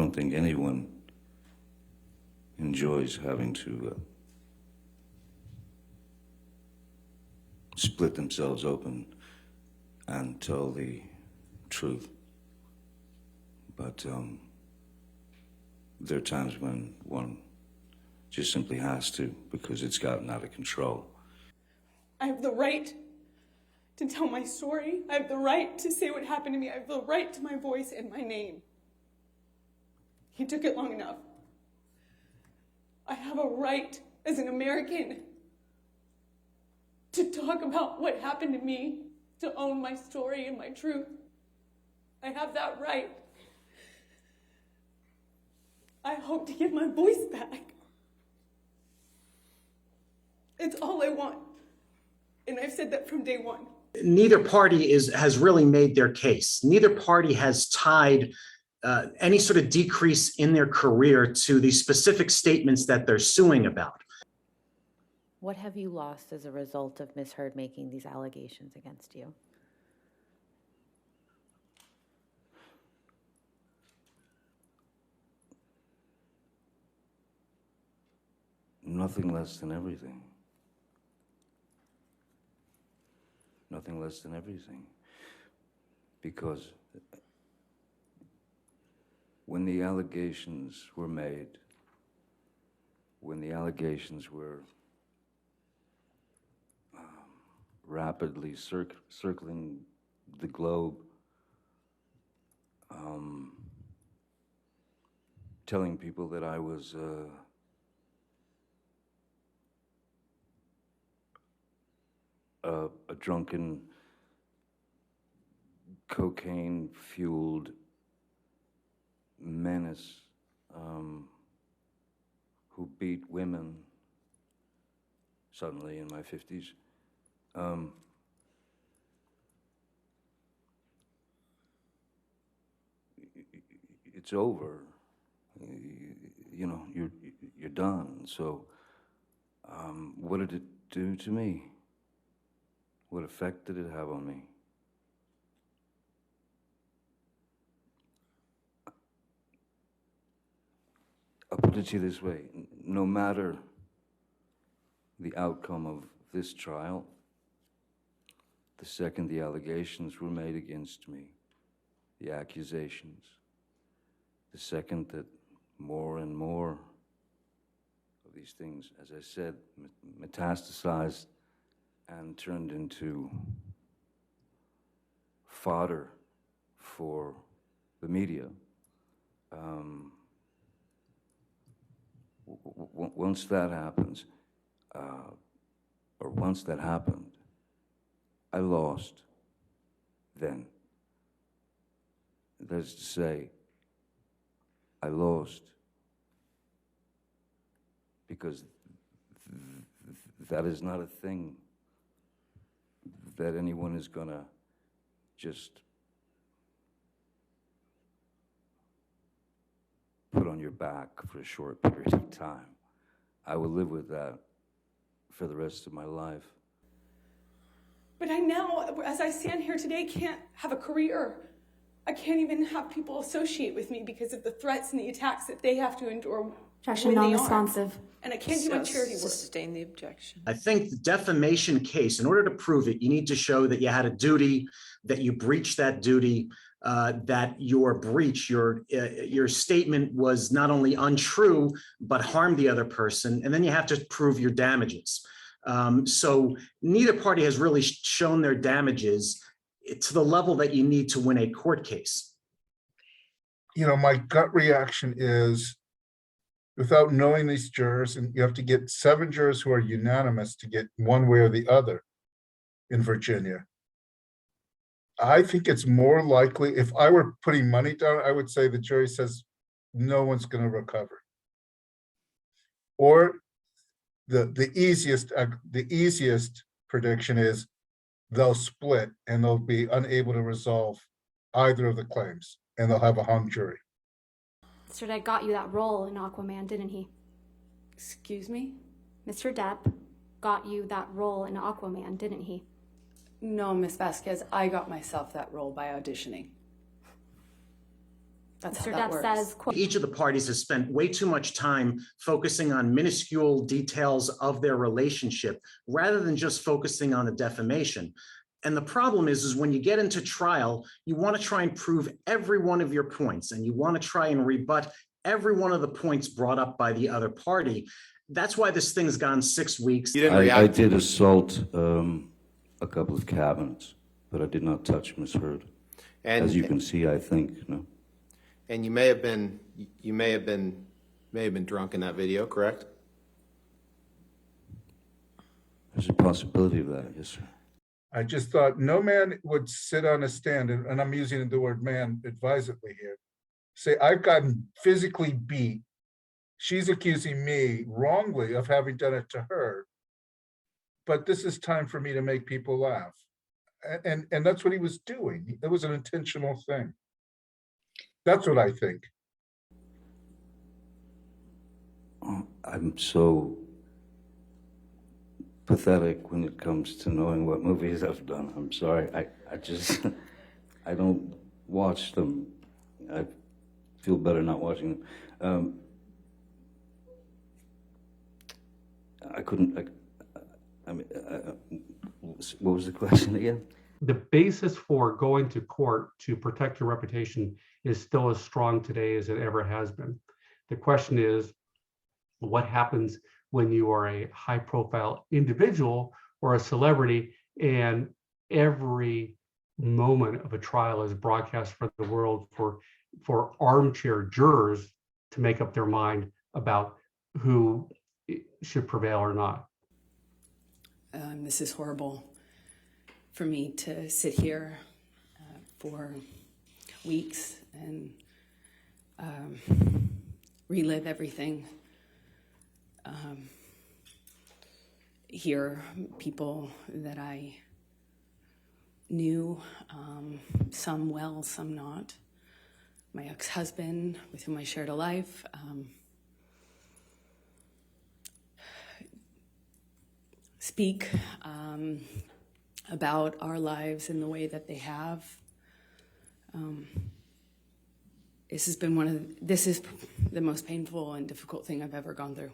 don't think anyone enjoys having to split themselves open and tell the truth. But there are times when one just simply has to, because it's gotten out of control. I have the right to tell my story. I have the right to say what happened to me. I have the right to my voice and my name. He took it long enough. I have a right as an American to talk about what happened to me, to own my story and my truth. I have that right. I hope to get my voice back. It's all I want. And I've said that from day one. Neither party has really made their case. Neither party has tied any sort of decrease in their career to the specific statements that they're suing about. What have you lost as a result of Ms. Heard making these allegations against you? Nothing less than everything. Nothing less than everything. Because when the allegations were made, when the allegations were rapidly circling the globe, telling people that I was a drunken, cocaine-fueled menace who beat women suddenly in my 50s. It's over. You know, you're done. So, what did it do to me? What effect did it have on me? I'll put it to you this way. No matter the outcome of this trial, the second the allegations were made against me, the accusations, the second that more and more of these things, as I said, metastasized and turned into fodder for the media. Once that happens, or once that happened, I lost then. That is to say, I lost because that is not a thing that anyone is gonna just put on your back for a short period of time. I will live with that for the rest of my life. But I now, as I stand here today, can't have a career. I can't even have people associate with me because of the threats and the attacks that they have to endure. Objection, non-responsive. And I can't do my charity work. Sustain the objection. I think the defamation case, in order to prove it, you need to show that you had a duty, that you breached that duty, that your breach, your statement was not only untrue, but harmed the other person. And then you have to prove your damages. So neither party has really shown their damages to the level that you need to win a court case. You know, my gut reaction is, without knowing these jurors, and you have to get 7 jurors who are unanimous to get one way or the other in Virginia. I think it's more likely, if I were putting money down, I would say the jury says no one's going to recover. Or the easiest prediction is they'll split and they'll be unable to resolve either of the claims, and they'll have a hung jury. Mr. Depp got you that role in Aquaman, didn't he? Excuse me? Mr. Depp got you that role in Aquaman, didn't he? No, Miss Vasquez, I got myself that role by auditioning. That's how Mr. that Depp works. says, quote, Each of the parties has spent way too much time focusing on minuscule details of their relationship rather than just focusing on the defamation. And the problem is when you get into trial, you want to try and prove every one of your points, and you want to try and rebut every one of the points brought up by the other party. That's why this thing's gone 6 weeks. You didn't I react. did assault a couple of cabinets, but I did not touch Ms. Heard. As you can see, I think, no. And you may have been drunk in that video, correct? There's a possibility of that, yes, sir. I just thought no man would sit on a stand, and I'm using the word man advisedly here, say, I've gotten physically beat. She's accusing me wrongly of having done it to her. But this is time for me to make people laugh. And that's what he was doing. It was an intentional thing. That's what I think. I'm so pathetic when it comes to knowing what movies I've done. I'm sorry. I just, I don't watch them. I feel better not watching them. I couldn't, what was the question again? The basis for going to court to protect your reputation is still as strong today as it ever has been. The question is, what happens when you are a high-profile individual or a celebrity and every moment of a trial is broadcast for the world for armchair jurors to make up their mind about who should prevail or not? This is horrible for me to sit here for weeks and relive everything. Hear people that I knew, some well, some not. My ex-husband, with whom I shared a life. Speak about our lives in the way that they have. This is the most painful and difficult thing I've ever gone through.